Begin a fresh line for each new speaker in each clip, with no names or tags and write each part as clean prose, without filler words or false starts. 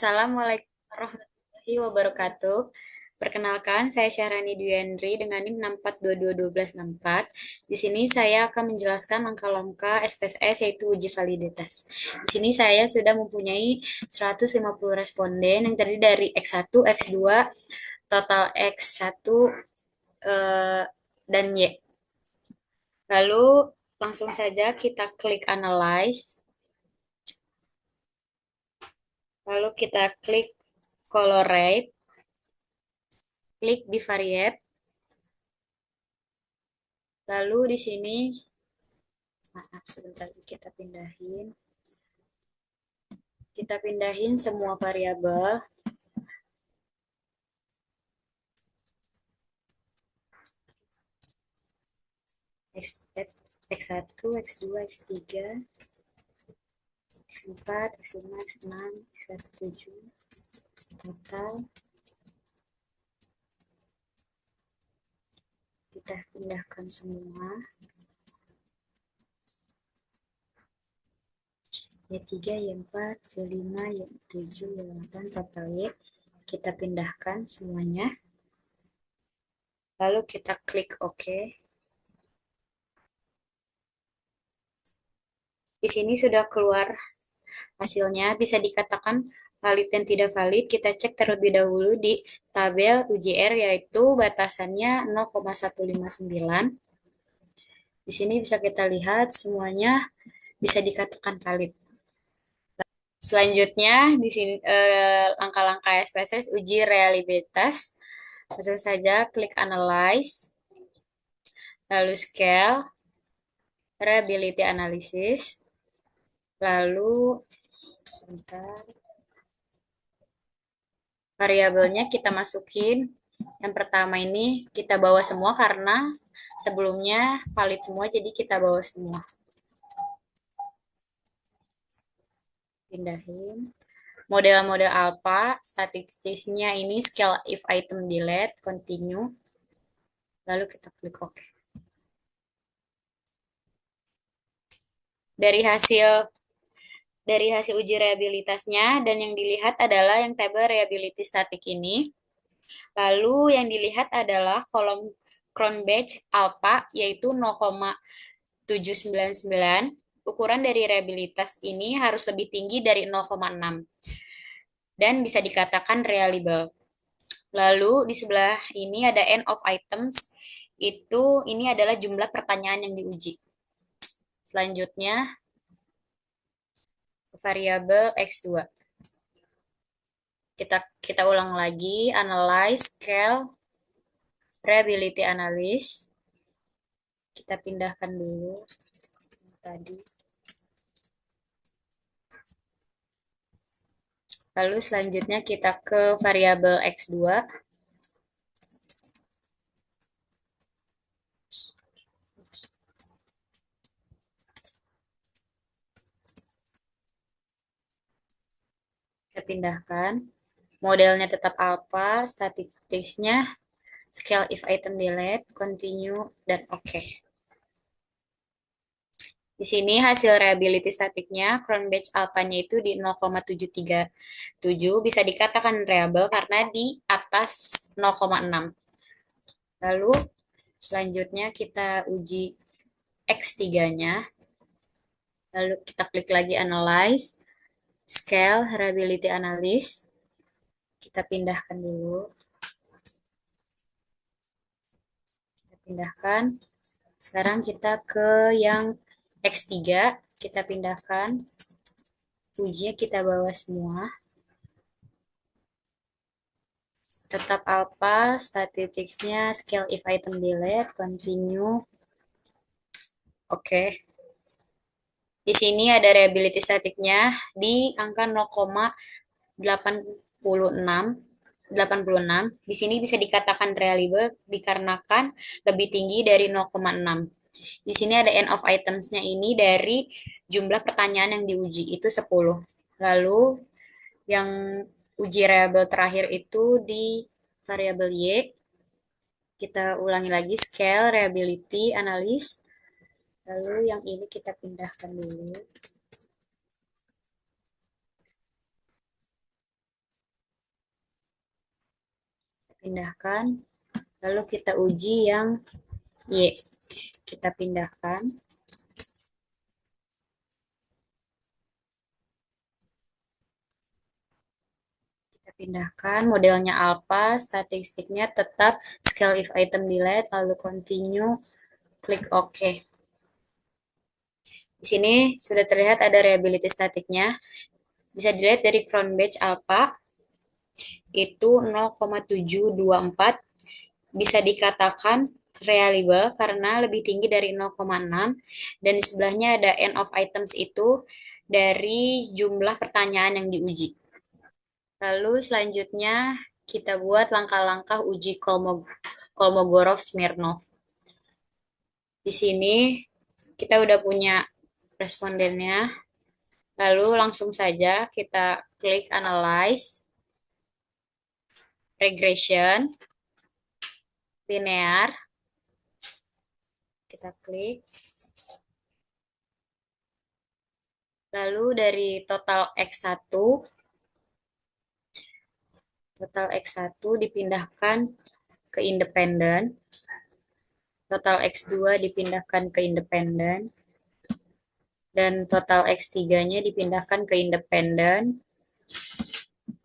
Assalamualaikum warahmatullahi wabarakatuh. Perkenalkan, saya Syahrani Dwiandri dengan NIM 64221264. Di sini saya akan menjelaskan langkah-langkah SPSS yaitu uji validitas. Di sini saya sudah mempunyai 150 responden yang terdiri dari X1, X2, total X1 eh, dan Y. Lalu langsung saja kita klik analyze, lalu kita klik color rate, klik bivariate. Lalu di sini, maaf sebentar kita pindahin. Kita pindahin semua variabel. X1, X2, X3, X4, X5, X6, X17, total. Kita pindahkan semua. Y3, Y4, Y5, Y7, Y8, total Y. Kita pindahkan semuanya. Lalu kita klik OK. Di sini sudah keluar hasilnya, bisa dikatakan valid dan tidak valid. Kita cek terlebih dahulu di tabel UJR, yaitu batasannya 0,159. Di sini bisa kita lihat semuanya bisa dikatakan valid. Selanjutnya di sini langkah-langkah SPSS uji reliabilitas. Langsung saja klik analyze, lalu scale, reliability analysis, lalu sebentar, variabelnya kita masukin. Yang pertama ini kita bawa semua karena sebelumnya valid semua, jadi kita bawa semua. Pindahin. Model-model alpha, statistiknya ini scale if item delete, continue. Lalu kita klik OK. Dari hasil dari hasil uji reliabilitasnya, dan yang dilihat adalah yang tabel reliability statik ini. Lalu yang dilihat adalah kolom Cronbach alpha yaitu 0,799. Ukuran dari reliabilitas ini harus lebih tinggi dari 0,6 dan bisa dikatakan reliable. Lalu di sebelah ini ada end of items, itu ini adalah jumlah pertanyaan yang diuji. Selanjutnya variabel X2. Kita ulang lagi, analyze, scale, reliability analysis. Kita pindahkan dulu tadi. Lalu selanjutnya kita ke variabel X2. Kita pindahkan. Modelnya tetap alpha, statistiknya scale if item delete, continue, dan OK. Di sini hasil reliability statiknya, Cronbach alpha-nya itu di 0,737, bisa dikatakan reliable karena di atas 0,6. Lalu selanjutnya kita uji X3-nya. Lalu kita klik lagi analyze, scale, reliability analysis. Kita pindahkan dulu. Kita pindahkan. Sekarang kita ke yang X3. Kita pindahkan. Ujinya kita bawa semua. Tetap alpha, statistiknya scale if item delete, continue. Oke. Di sini ada reliability statiknya di angka 0,86. Di sini bisa dikatakan reliable dikarenakan lebih tinggi dari 0,6. Di sini ada end of items-nya ini dari jumlah pertanyaan yang diuji itu 10. Lalu yang uji reliable terakhir itu di variabel Y. Kita ulangi lagi scale, reliability, analysis. Lalu yang ini kita pindahkan dulu. pindahkan, lalu kita uji yang Y. Kita pindahkan, modelnya alpha, statistiknya tetap scale if item delete, lalu continue, klik OK. Di sini sudah terlihat ada reliability statiknya. Bisa dilihat dari crown batch alpha itu 0,724, bisa dikatakan reliable karena lebih tinggi dari 0,6, dan di sebelahnya ada end of items itu dari jumlah pertanyaan yang diuji. Lalu selanjutnya kita buat langkah-langkah uji Kolmogorov-Smirnov. Di sini kita udah punya respondennya. Lalu langsung saja kita klik Analyze, Regression, Linear. Kita klik. Lalu dari total X1 dipindahkan ke independen, total X2 dipindahkan ke independen, dan total X3-nya dipindahkan ke independen,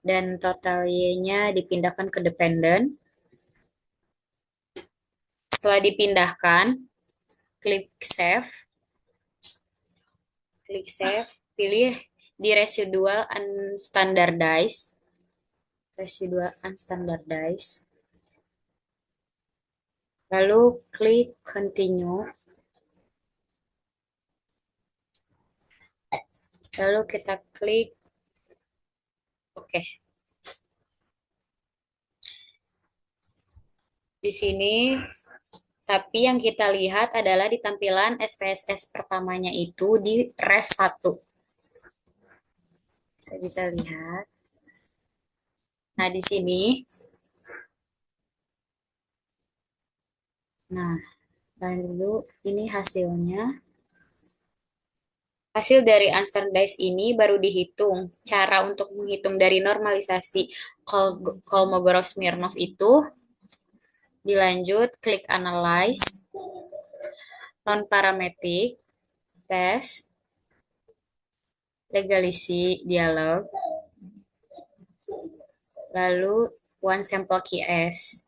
dan total Y-nya dipindahkan ke dependen. Setelah dipindahkan, klik Save, pilih di Residual Unstandardized, lalu klik Continue, lalu kita klik OK. Di sini, tapi yang kita lihat adalah di tampilan SPSS pertamanya itu di res 1. Kita bisa lihat. Nah, di sini. Nah, lalu ini hasilnya. Hasil dari unstandardized ini baru dihitung. Cara untuk menghitung dari normalisasi Kolmogorov-Smirnov itu dilanjut, klik Analyze, Non-Parametric, Test, Legacy Dialog, lalu One Sample QS.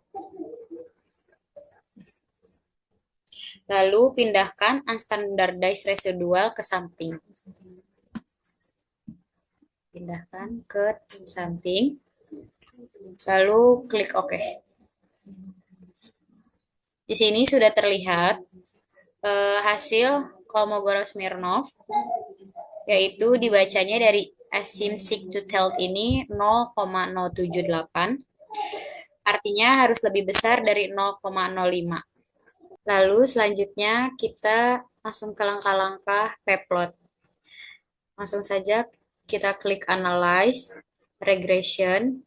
Lalu pindahkan unstandardized residual ke samping. Pindahkan ke samping. Lalu klik OK. Di sini sudah terlihat hasil Kolmogorov-Smirnov, yaitu dibacanya dari asymptotic to tilt ini 0,078, artinya harus lebih besar dari 0,05. Lalu selanjutnya kita langsung ke langkah-langkah p-plot. Langsung saja kita klik Analyze, Regression,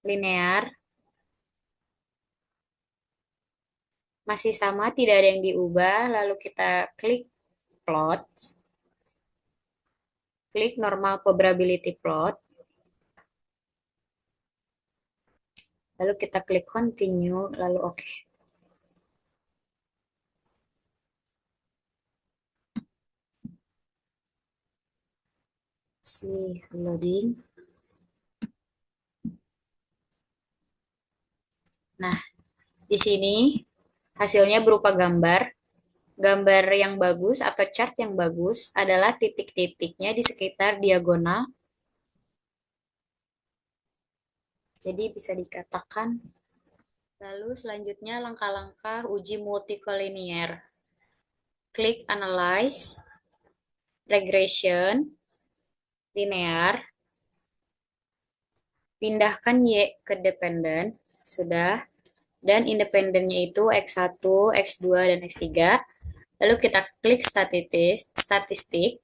Linear. Masih sama, tidak ada yang diubah. Lalu kita klik Plot. Klik Normal Probability Plot. Lalu kita klik Continue, lalu OK. Loading. Nah, di sini hasilnya berupa gambar. Gambar yang bagus atau chart yang bagus adalah titik-titiknya di sekitar diagonal. Jadi bisa dikatakan. Lalu selanjutnya langkah-langkah uji multicollinear. Klik Analyze, Regression, Linear. Pindahkan Y ke dependen, sudah. Dan independennya itu X1, X2, dan X3. Lalu kita klik statistik.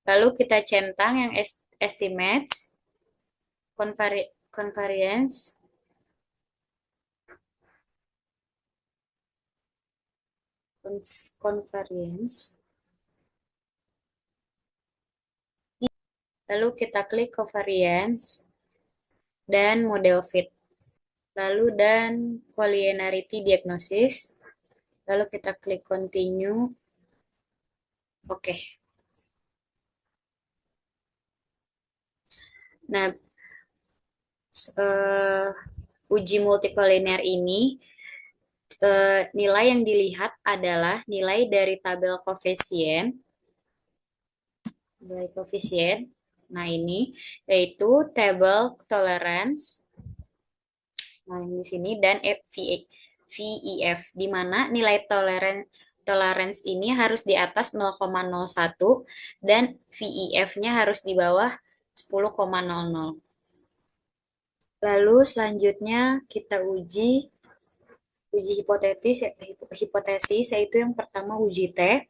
Lalu kita centang yang estimates, convariance, lalu kita klik covariance, dan model fit. Lalu dan polyinarity diagnosis. Lalu kita klik continue. Oke. Nah, uji multikolinear ini nilai yang dilihat adalah nilai dari tabel koefisien. Nilai koefisien. Nah, ini yaitu table tolerance. Nah, yang di sini dan VEF, di mana nilai tolerance ini harus di atas 0,01 dan VEF-nya harus di bawah 10,00. Lalu selanjutnya kita uji hipotesis yaitu yang pertama uji T.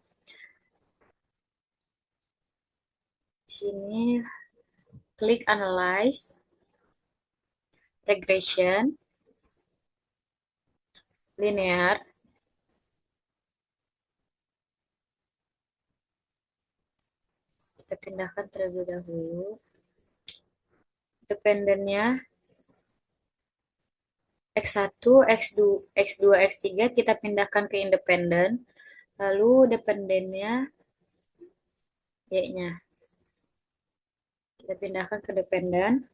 Di sini klik analyze, regression, linear. Kita pindahkan terlebih dahulu. Dependennya X1, X2, X2, X3 kita pindahkan ke independen. Lalu dependennya Y-nya. Kita pindahkan ke dependen.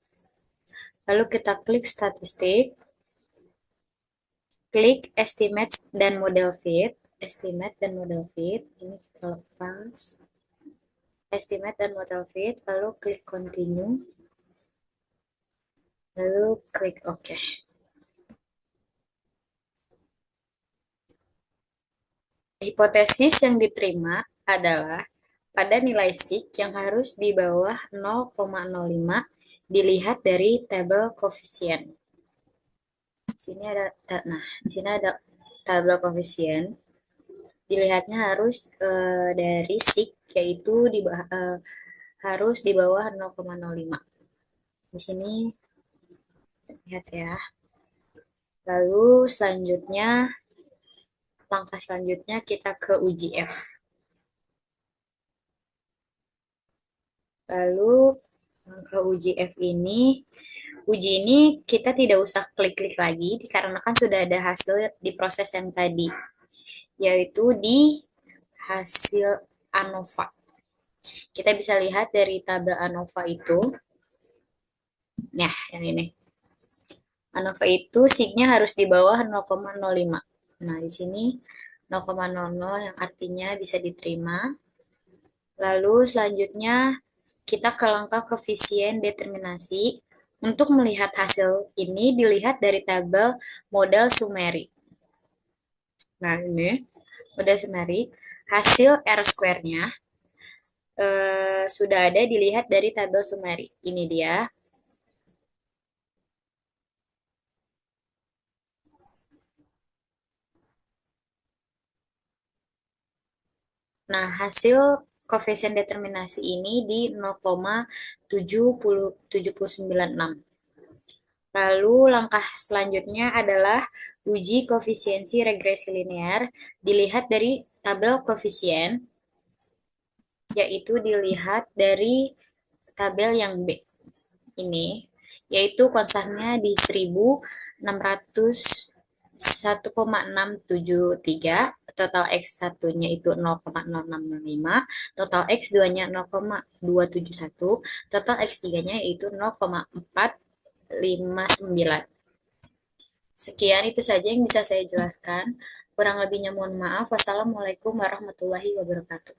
Lalu kita klik statistik. Klik estimate dan model fit. Estimate dan model fit. Ini kita lepas. Estimate dan model fit. Lalu klik continue. Lalu klik OK. Hipotesis yang diterima adalah pada nilai sig yang harus di bawah 0,05 dilihat dari tabel koefisien. Di sini ada tabel koefisien. Dilihatnya harus dari sig yaitu harus di bawah 0,05. Di sini lihat ya. Lalu langkah selanjutnya kita ke uji F. Lalu ke uji F uji ini kita tidak usah klik-klik lagi dikarenakan sudah ada hasil di proses yang tadi, yaitu di hasil ANOVA. Kita bisa lihat dari tabel ANOVA itu, nah yang ini. ANOVA itu signya harus di bawah 0,05. Nah, di sini 0,00 yang artinya bisa diterima. Lalu selanjutnya kita ke langkah koefisien determinasi. Untuk melihat hasil ini dilihat dari tabel model sumerik. Nah, ini model sumerik. Hasil R-square-nya sudah ada dilihat dari tabel sumerik. Ini dia. Nah, hasil koefisien determinasi ini di 0,796. Lalu langkah selanjutnya adalah uji koefisiensi regresi linear. Dilihat dari tabel koefisien, yaitu dilihat dari tabel yang B ini, yaitu konstantnya di 1601,673, total X1-nya itu 0,0665, total X2-nya 0,271, total X3-nya yaitu 0,459. Sekian itu saja yang bisa saya jelaskan. Kurang lebihnya mohon maaf. Wassalamualaikum warahmatullahi wabarakatuh.